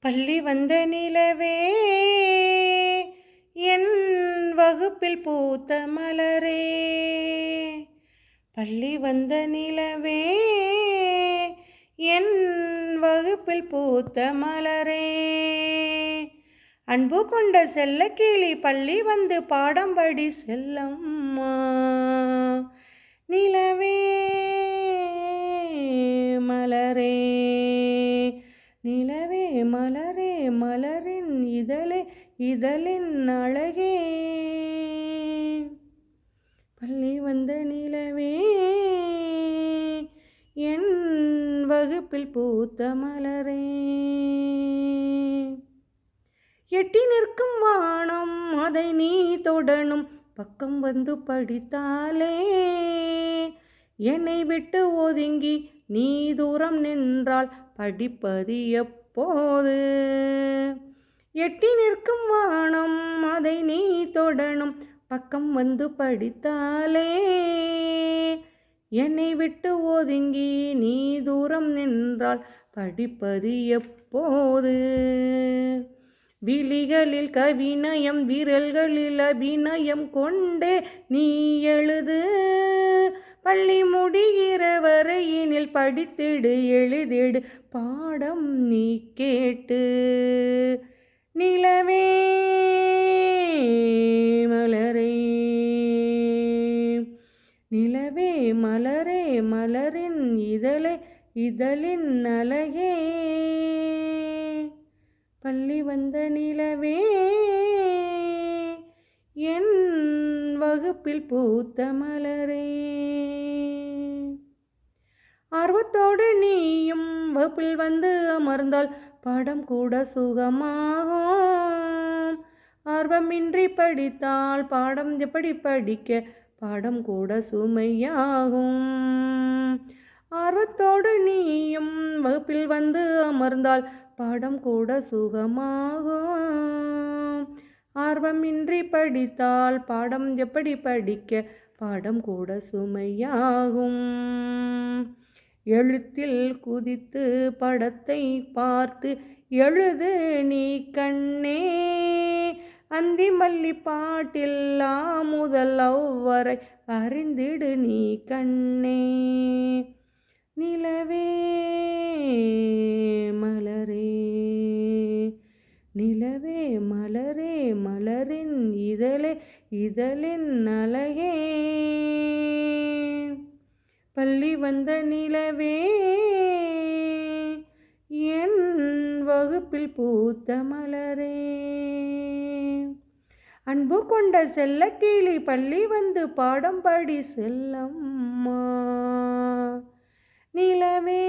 பள்ளி வந்த நிலவே என் வகுப்பில் பூத்த மலரே. பள்ளி வந்த நிலவே என் வகுப்பில் பூத்த மலரே. அன்பு கொண்ட செல்ல கிளி பள்ளி வந்து பாடம் படி செல்லம்மா. நிலவே மலரே நிலவே மலரே மலரின் இதழே இதழின் அழகே. பள்ளி வந்த நிலவே என் வகுப்பில் பூத்த மலரே. எட்டி நிற்கும் வானம் அதை நீ தொடணும், பக்கம் வந்து படித்தாலே என்னை விட்டு ஒதுங்கி நீ தூரம் நின்றால் படிப்பது எப்போது? எட்டி நிற்கும் வானம் அதை நீ தொடணும், பக்கம் வந்து படித்தாலே என்னை விட்டு ஒதுங்கி நீ தூரம் நின்றால் படிப்பது எப்போது? விழிகளில் கவிநயம் விரல்களில் அபிநயம் கொண்டே நீ எழுது, பள்ளி முடிகிற வரையினில் படித்திடு எழுதிடு பாடம் நீ கேட்டு. நிலவே மலரே நிலவே மலரே மலரின் இதழே இதழின் அழகே. பள்ளி வந்த நிலவே என் வகுப்பில் பூத்த மலரே. ஆர்வத்தோடு நீயும் வகுப்பில் வந்து அமர்ந்தால் பாடம் கூட சுகமாகும். ஆர்வமின்றி படித்தால் பாடம் எப்படி படிக்க பாடம் கூட சுமையாகும். ஆர்வத்தோடு நீயும் வகுப்பில் வந்து அமர்ந்தால் பாடம் கூட சுகமாகும். ஆர்வமின்றி படித்தால் பாடம் எப்படி படிக்க பாடம் கூட சுமையாகும். எழுத்தில் குதித்து படத்தை பார்த்து எழுது நீ கண்ணே, அந்தி மல்லி பாட்டில்லா முதல் அவ்வரை அறிந்திடு நீ கண்ணே. நிலவே மலரே நிலவே மலரே மலரின் இதழே இதழின் அழகே. பள்ளி வந்த நிலவே என் வகுப்பில் பூத்த மலரே. அன்பு கொண்ட செல்ல கிளி பள்ளி வந்து பாடம் படி செல்லம்மா. நிலவே